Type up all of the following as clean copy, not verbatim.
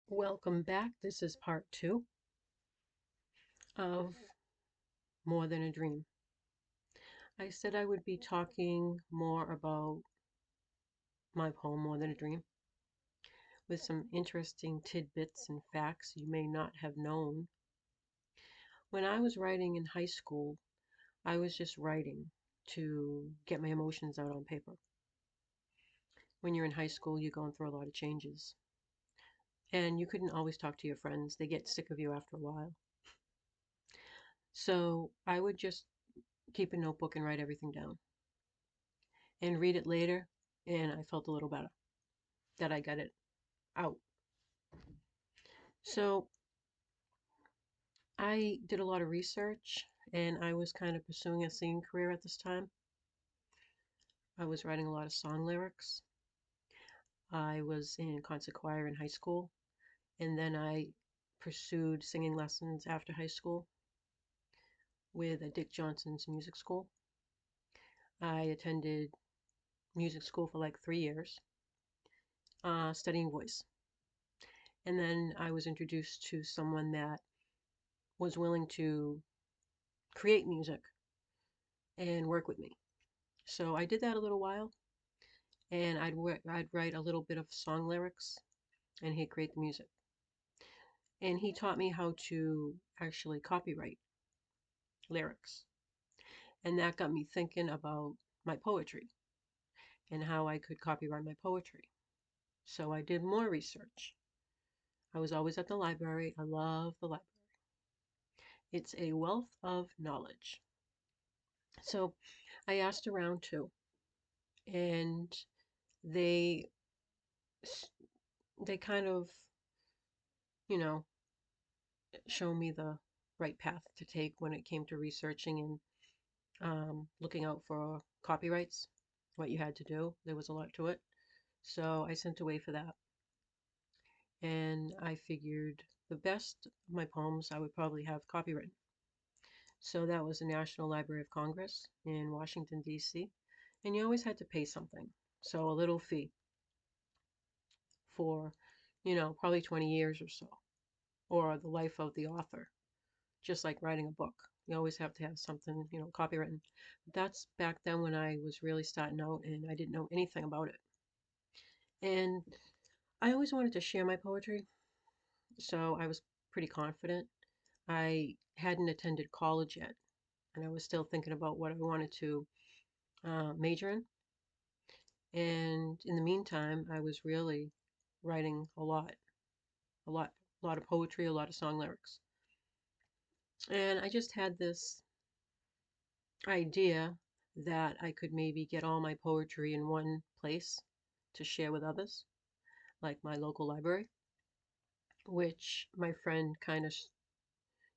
Welcome back. This is part two of More Than a Dream. I said I would be talking more about my poem, More Than a Dream, with some interesting tidbits and facts you may not have known. When I was writing in high school, I was just writing to get my emotions out on paper. When you're in high school, you're going through a lot of changes. And you couldn't always talk to your friends, they get sick of you after a while. So I would just keep a notebook and write everything down and read it later, and I felt a little better that I got it out. So I did a lot of research, and I was kind of pursuing a singing career at this time. I was writing a lot of song lyrics. I was in concert choir in high school, and then I pursued singing lessons after high school with a Dick Johnson's music school. I attended music school for like 3 years, studying voice. And then I was introduced to someone that was willing to create music and work with me. So I did that a little while, and I'd write a little bit of song lyrics, and he'd create the music. And he taught me how to actually copyright lyrics, and that got me thinking about my poetry and how I could copyright my poetry. So I did more research. I was always at the library. I love the library. It's a wealth of knowledge. So I asked around too, and they they kind of, you know, show me the right path to take when it came to researching and looking out for copyrights, what you had to do. There was a lot to it. So I sent away for that. And I figured the best of my poems I would probably have copyrighted. So that was the National Library of Congress in Washington, D.C. And you always had to pay something. So a little fee for, probably 20 years or so, or the life of the author, just like writing a book. You always have to have something, copywritten. That's back then when I was really starting out and I didn't know anything about it. And I always wanted to share my poetry, so I was pretty confident. I hadn't attended college yet, and I was still thinking about what I wanted to major in. And in the meantime, I was really writing a lot, a lot of poetry, a lot of song lyrics. And I just had this idea that I could maybe get all my poetry in one place to share with others, like my local library, which my friend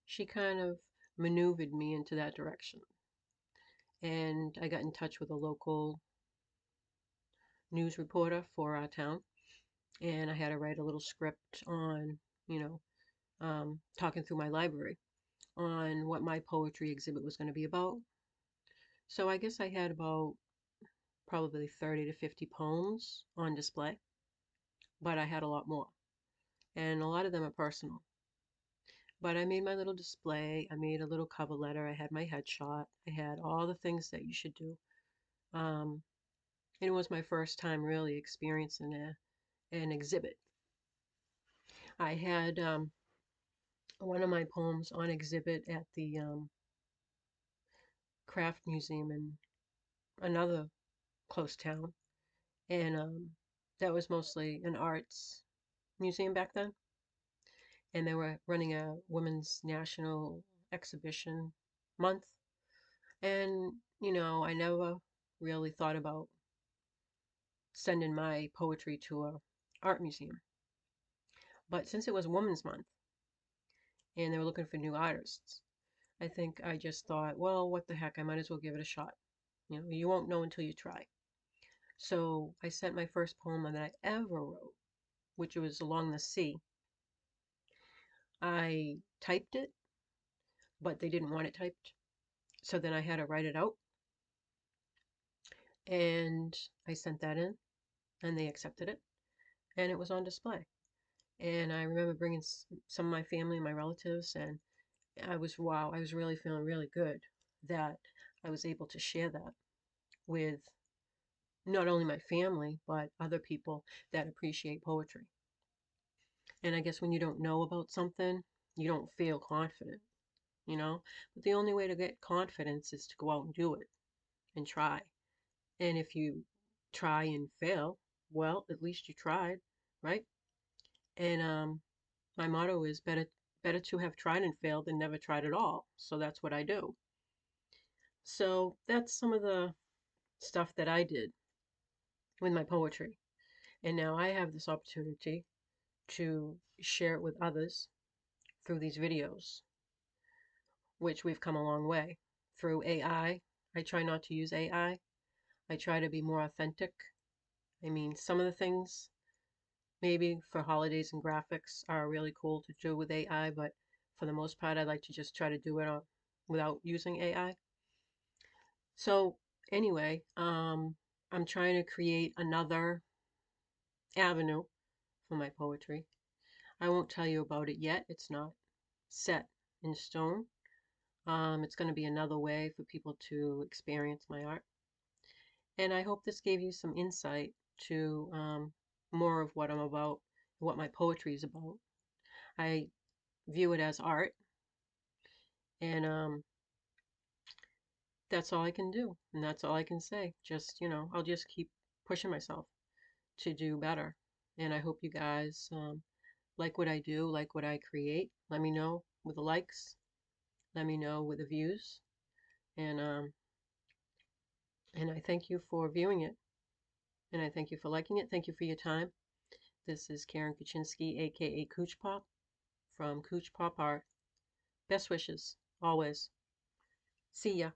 she kind of maneuvered me into that direction. And I got in touch with a local news reporter for our town, and I had to write a little script on, you know, talking through my library on what my poetry exhibit was going to be about. So I guess I had about probably 30 to 50 poems on display, but I had a lot more. And a lot of them are personal. But I made my little display. I made a little cover letter. I had my headshot. I had all the things that you should do. Um, it was my first time really experiencing an exhibit. I had one of my poems on exhibit at the craft museum in another close town, and that was mostly an arts museum back then. And they were running a women's national exhibition month. And, I never really thought about sending my poetry to a art museum. But since it was Women's Month and they were looking for new artists, I think I just thought, well, what the heck, I might as well give it a shot. You won't know until you try. So I sent my first poem that I ever wrote, which was Along the Sea. I typed it, but they didn't want it typed. So then I had to write it out, and I sent that in, and they accepted it, and it was on display. And I remember bringing some of my family and my relatives, and wow, I was really feeling really good that I was able to share that with not only my family, but other people that appreciate poetry. And I guess when you don't know about something, you don't feel confident, you know? But the only way to get confidence is to go out and do it and try. And if you try and fail, well, at least you tried, right? And my motto is better to have tried and failed than never tried at all. So that's what I do. So that's some of the stuff that I did with my poetry. And now I have this opportunity to share it with others through these videos, which we've come a long way. Through AI, I try not to use AI. I try to be more authentic. I mean, some of the things maybe for holidays and graphics are really cool to do with AI, but for the most part, I like to just try to do it without using AI. So anyway, I'm trying to create another avenue for my poetry. I won't tell you about it yet. It's not set in stone. It's going to be another way for people to experience my art. And I hope this gave you some insight to more of what I'm about, what my poetry is about. I view it as art, and that's all I can do, and that's all I can say. Just, I'll just keep pushing myself to do better. And I hope you guys like what I do, like what I create. Let me know with the likes. Let me know with the views. And I thank you for viewing it. And I thank you for liking it. Thank you for your time. This is Karen Kuczynski, aka Cooch Pop, from Cooch Pop Art. Best wishes, always. See ya.